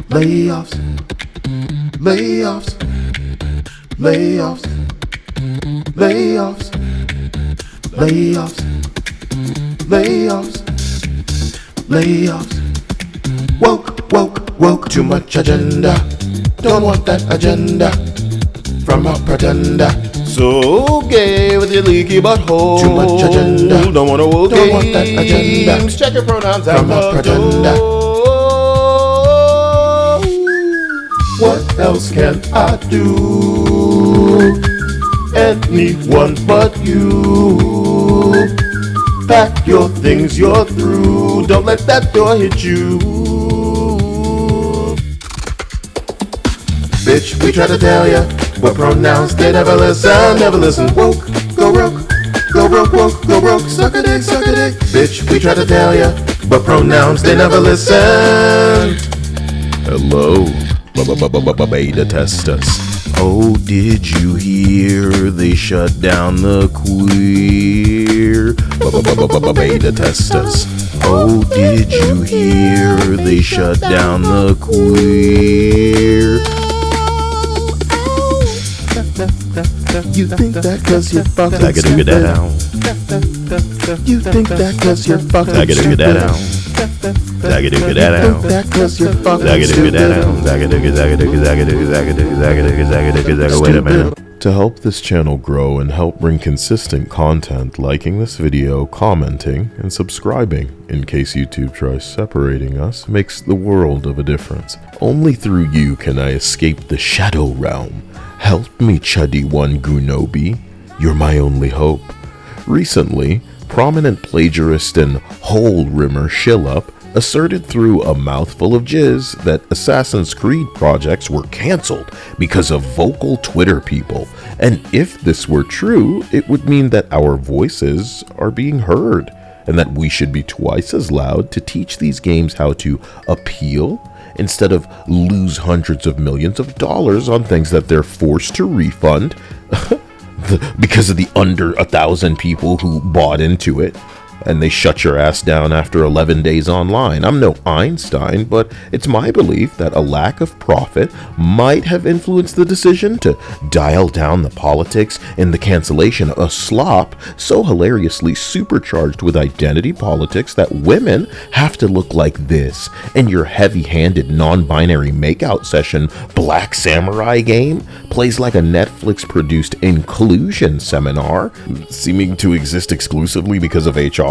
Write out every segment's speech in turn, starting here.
Layoffs, layoffs, layoffs, layoffs, layoffs, layoffs, layoffs. Woke, too much agenda. Don't want that agenda from a pretender. So gay with your leaky butthole. Too much agenda. Don't want to woke Don't want that agenda Check your pronouns from out a pretender. What else can I do? Anyone but you. Pack your things, you're through. Don't let that door hit you. Bitch, we try to tell ya what pronouns, they never listen, never listen. Woke, go broke, woke, go broke, suck a dick, suck a dick. Bitch, we try to tell ya what pronouns, they never listen. Hello, beta testers. Oh, did you hear they shut down the queer beta testers? Oh, did you hear they shut down the queer? You think that cause you're fucking I gotta get that out. You think that cause you're fucking I gotta get that out. I gotta get that out. That cause you're fucking I gotta get that out. Wait a minute. To help this channel grow and help bring consistent content, liking this video, commenting, and subscribing, in case YouTube tries separating us, makes the world of a difference. Only through you can I escape the shadow realm. Help me, Chuddy One Gunobi. You're my only hope. Recently, prominent plagiarist and hole rimmer Shillup asserted through a mouthful of jizz that Assassin's Creed projects were cancelled because of vocal Twitter people. And if this were true, it would mean that our voices are being heard, and that we should be twice as loud to teach these games how to appeal instead of lose hundreds of millions of dollars on things that they're forced to refund because of the under 1,000 people who bought into it, and they shut your ass down after 11 days online. I'm no Einstein, but it's my belief that a lack of profit might have influenced the decision to dial down the politics in the cancellation, a slop so hilariously supercharged with identity politics that women have to look like this in your heavy-handed non-binary makeout session. Black Samurai game plays like a Netflix-produced inclusion seminar, seeming to exist exclusively because of HR.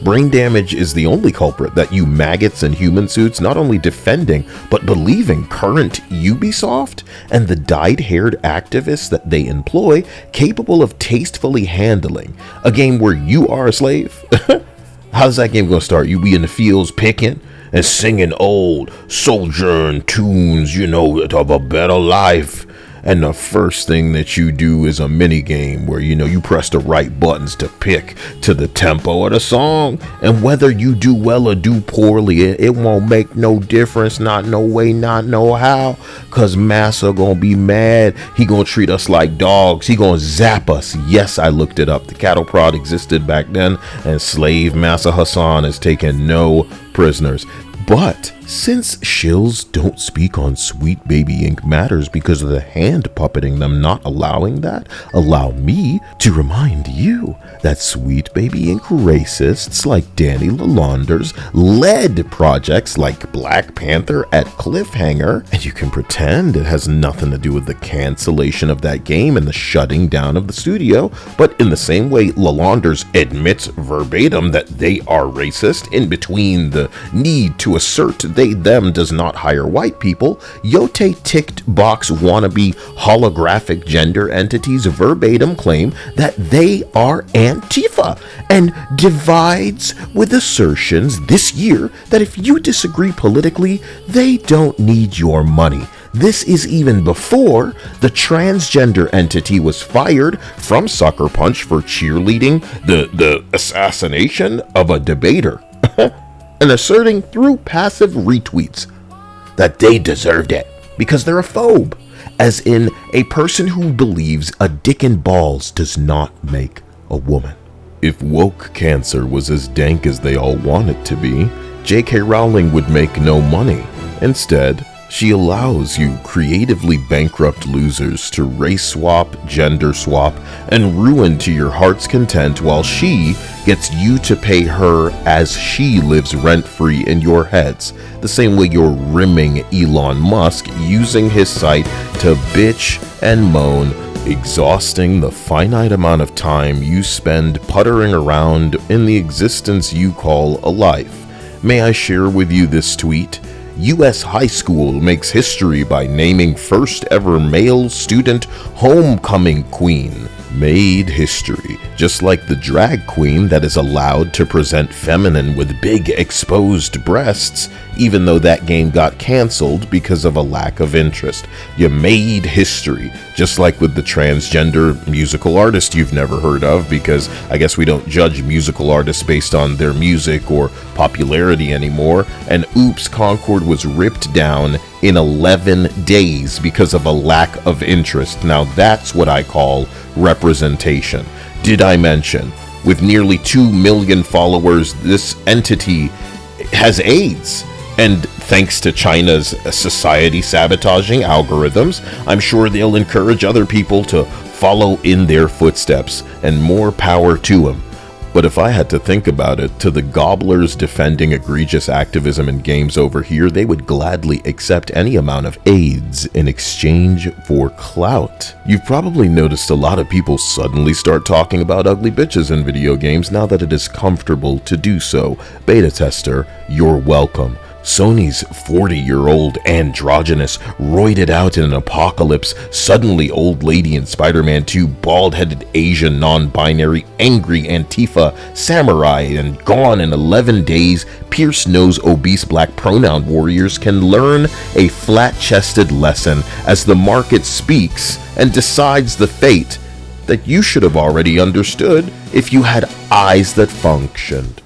Brain damage is the only culprit that you maggots in human suits not only defending but believing current Ubisoft and the dyed-haired activists that they employ capable of tastefully handling a game where you are a slave. How's that game gonna start? You be in the fields picking and singing old sojourn tunes, of a better life. And the first thing that you do is a mini game where you press the right buttons to pick to the tempo of the song, and whether you do well or do poorly, it won't make no difference, not no way, not no how, cause Massa gonna be mad. He gonna treat us like dogs. He gonna zap us. Yes, I looked it up. The cattle prod existed back then, and slave Massa Hassan has taken no prisoners. But since shills don't speak on Sweet Baby Inc. matters because of the hand puppeting them not allowing that, allow me to remind you that Sweet Baby Inc. racists like Danny Lalanders led projects like Black Panther at Cliffhanger, and you can pretend it has nothing to do with the cancellation of that game and the shutting down of the studio, but in the same way Lalanders admits verbatim that they are racist in between the need to assert they them does not hire white people, Yote ticked box wannabe holographic gender entities verbatim claim that they are Antifa, and divides with assertions this year that if you disagree politically, they don't need your money. This is even before the transgender entity was fired from Sucker Punch for cheerleading the assassination of a debater. And asserting through passive retweets that they deserved it because they're a phobe, as in a person who believes a dick and balls does not make a woman. If woke cancer was as dank as they all want it to be, J.K. Rowling would make no money. Instead, She allows you creatively bankrupt losers to race swap, gender swap, and ruin to your heart's content while she gets you to pay her as she lives rent-free in your heads, the same way you're rimming Elon Musk using his site to bitch and moan, exhausting the finite amount of time you spend puttering around in the existence you call a life. May I share with you this tweet? U.S. high school makes history by naming first ever male student homecoming queen. Made history, just like the drag queen that is allowed to present feminine with big exposed breasts, even though that game got canceled because of a lack of interest. You made history, just like with the transgender musical artist you've never heard of, because I guess we don't judge musical artists based on their music or popularity anymore, and oops, Concord was ripped down in 11 days because of a lack of interest. Now that's what I call representation. Did I mention, with nearly 2 million followers, this entity has AIDS? And thanks to China's society sabotaging algorithms, I'm sure they'll encourage other people to follow in their footsteps, and more power to them. But if I had to think about it, to the gobblers defending egregious activism in games over here, they would gladly accept any amount of AIDS in exchange for clout. You've probably noticed a lot of people suddenly start talking about ugly bitches in video games now that it is comfortable to do so. Beta tester, you're welcome. Sony's 40-year-old androgynous, roided out in an apocalypse, suddenly old lady in Spider-Man 2, bald-headed Asian non-binary, angry Antifa, samurai, and gone in 11 days, pierced-nose, obese black pronoun warriors can learn a flat-chested lesson as the market speaks and decides the fate that you should have already understood if you had eyes that functioned.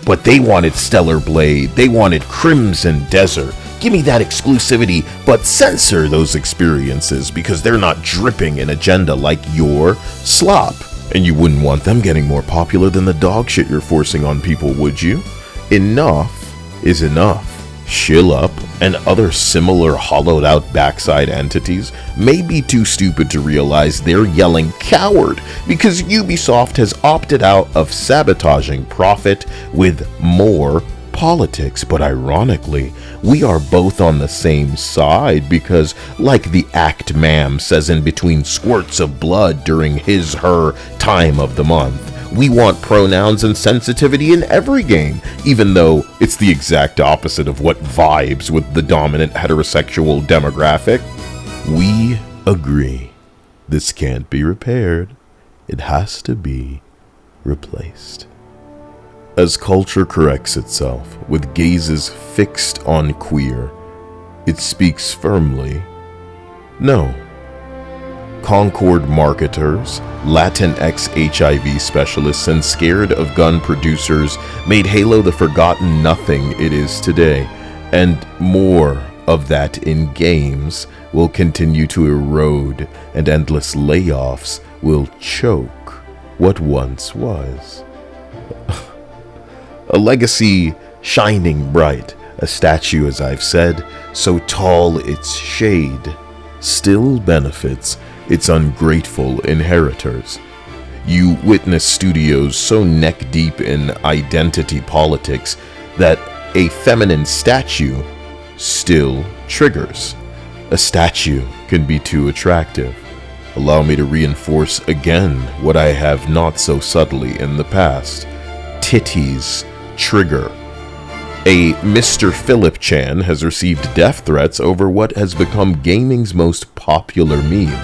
But they wanted Stellar Blade, they wanted Crimson Desert. Give me that exclusivity, but censor those experiences because they're not dripping in agenda like your slop. And you wouldn't want them getting more popular than the dog shit you're forcing on people, would you? Enough is enough. Shill Up and other similar hollowed out backside entities may be too stupid to realize they're yelling coward because Ubisoft has opted out of sabotaging profit with more politics. But ironically, we are both on the same side because, like the Act Ma'am says in between squirts of blood during his/her time of the month, we want pronouns and sensitivity in every game, even though it's the exact opposite of what vibes with the dominant heterosexual demographic. We agree. This can't be repaired. It has to be replaced. As culture corrects itself, with gazes fixed on queer, it speaks firmly. No. Concord marketers, Latinx HIV specialists, and scared of gun producers made Halo the forgotten nothing it is today, and more of that in games will continue to erode, and endless layoffs will choke what once was. A legacy shining bright, a statue, as I've said, so tall its shade still benefits its ungrateful inheritors. You witness studios so neck-deep in identity politics that a feminine statue still triggers. A statue can be too attractive. Allow me to reinforce again what I have not so subtly in the past. Titties trigger. A Mr. Philip Chan has received death threats over what has become gaming's most popular meme.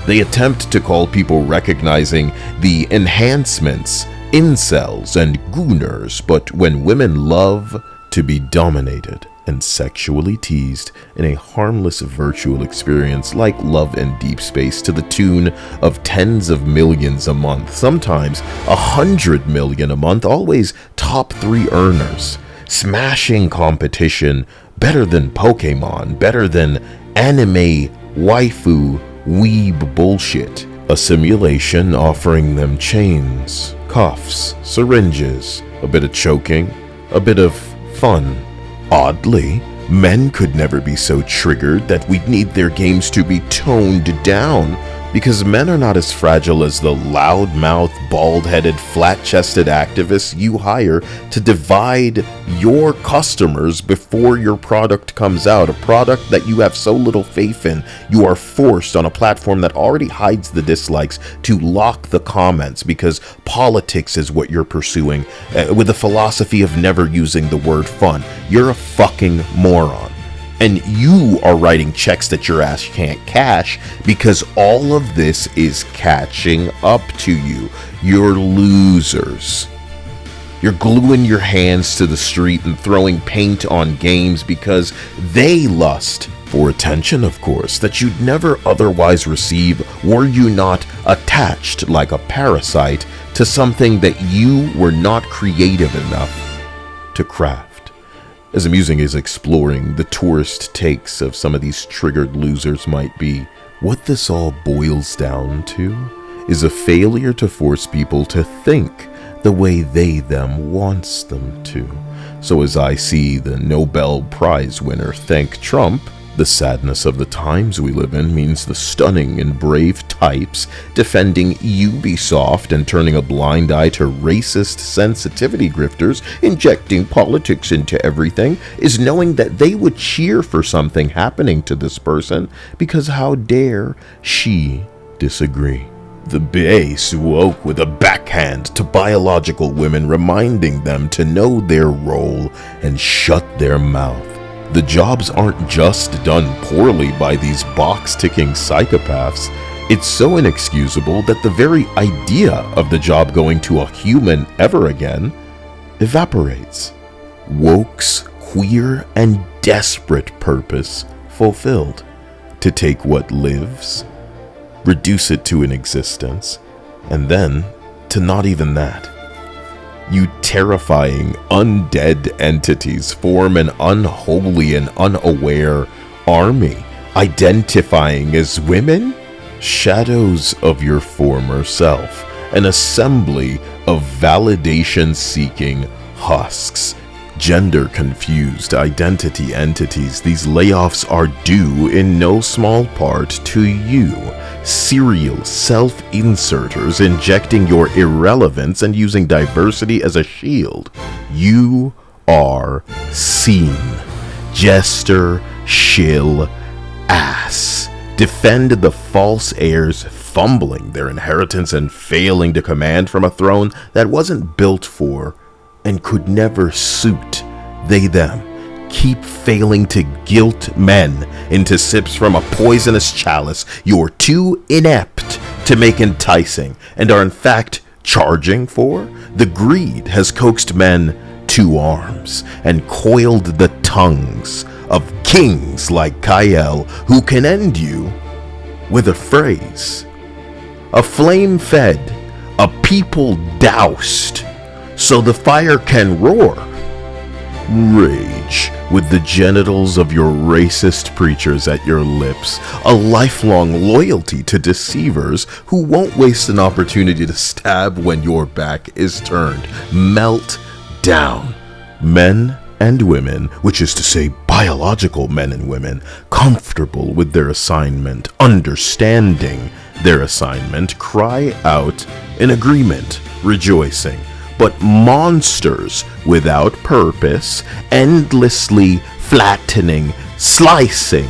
They attempt to call people recognizing the enhancements, incels, and gooners, but when women love to be dominated and sexually teased in a harmless virtual experience like Love in Deep Space to the tune of tens of millions a month, sometimes 100 million a month, always top 3 earners, smashing competition, better than Pokemon, better than anime waifu weeb bullshit. A simulation offering them chains, cuffs, syringes, a bit of choking, a bit of fun. Oddly, Men could never be so triggered that we'd need their games to be toned down, because men are not as fragile as the loudmouth, bald-headed, flat-chested activists you hire to divide your customers before your product comes out, a product that you have so little faith in. You are forced on a platform that already hides the dislikes to lock the comments because politics is what you're pursuing, with the philosophy of never using the word fun. You're a fucking moron. And you are writing checks that your ass can't cash because all of this is catching up to you. You're losers. You're gluing your hands to the street and throwing paint on games because they lust for attention, of course, that you'd never otherwise receive were you not attached like a parasite to something that you were not creative enough to craft. As amusing as exploring the tourist takes of some of these triggered losers might be, what this all boils down to is a failure to force people to think the way they them wants them to. So as I see the Nobel Prize winner thank Trump, the sadness of the times we live in means the stunning and brave types defending Ubisoft and turning a blind eye to racist sensitivity grifters injecting politics into everything is knowing that they would cheer for something happening to this person because how dare she disagree. The base woke with a backhand to biological women, reminding them to know their role and shut their mouth. The jobs aren't just done poorly by these box-ticking psychopaths. It's so inexcusable that the very idea of the job going to a human ever again evaporates. Woke's queer and desperate purpose fulfilled: to take what lives, reduce it to an existence, and then to not even that. You terrifying undead entities form an unholy and unaware army, identifying as women, shadows of your former self, an assembly of validation-seeking husks, gender-confused identity entities. These layoffs are due in no small part to you, serial self-inserters injecting your irrelevance and using diversity as a shield. You are seen. Jester, shill, ass. Defend the false heirs fumbling their inheritance and failing to command from a throne that wasn't built for and could never suit they them. Keep failing to guilt men into sips from a poisonous chalice you're too inept to make enticing and are in fact charging for. The greed has coaxed men to arms and coiled the tongues of kings like Kyle, who can end you with a phrase. A flame fed, a people doused, so the fire can roar. Rage with the genitals of your racist preachers at your lips, a lifelong loyalty to deceivers who won't waste an opportunity to stab when your back is turned. Melt down. Men and women, which is to say biological men and women, comfortable with their assignment, understanding their assignment, cry out in agreement, rejoicing. But monsters without purpose, endlessly flattening, slicing,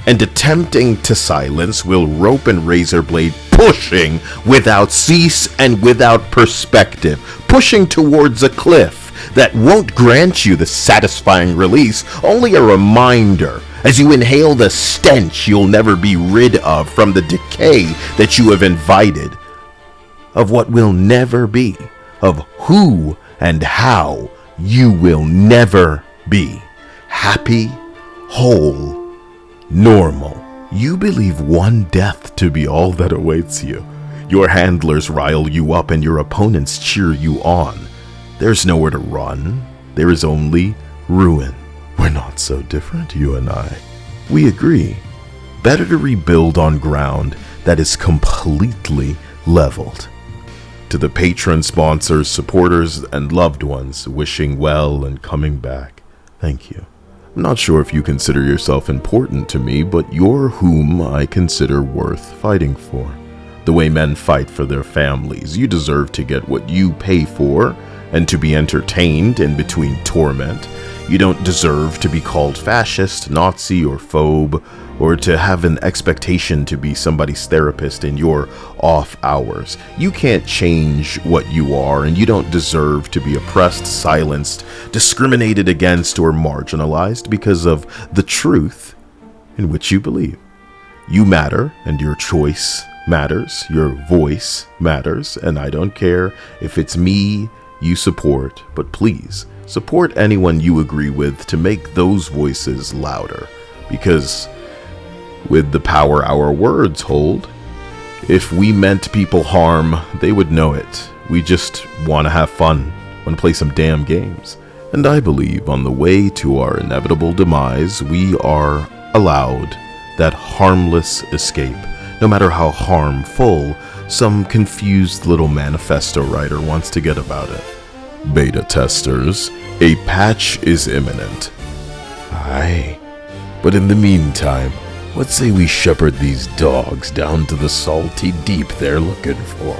and attempting to silence will rope and razor blade, pushing without cease and without perspective, pushing towards a cliff that won't grant you the satisfying release, only a reminder as you inhale the stench you'll never be rid of from the decay that you have invited, of what will never be, of who and how you will never be. Happy, whole, normal. You believe one death to be all that awaits you. Your handlers rile you up and your opponents cheer you on. There's nowhere to run. There is only ruin. We're not so different, you and I. We agree. Better to rebuild on ground that is completely leveled. To the patrons, sponsors, supporters, and loved ones wishing well and coming back, thank you. I'm not sure if you consider yourself important to me, but you're whom I consider worth fighting for. The way men fight for their families, you deserve to get what you pay for and to be entertained in between torment. You don't deserve to be called fascist, Nazi, or phobe, or to have an expectation to be somebody's therapist in your off hours. You can't change what you are, and you don't deserve to be oppressed, silenced, discriminated against, or marginalized because of the truth in which you believe. You matter, and your choice matters, your voice matters, and I don't care if it's me you support, but please support anyone you agree with to make those voices louder, because with the power our words hold, if we meant people harm, they would know it. We just want to have fun, want to play some damn games. And I believe on the way to our inevitable demise, we are allowed that harmless escape, no matter how harmful some confused little manifesto writer wants to get about it. Beta testers, a patch is imminent. Aye, but in the meantime, let's say we shepherd these dogs down to the salty deep they're looking for.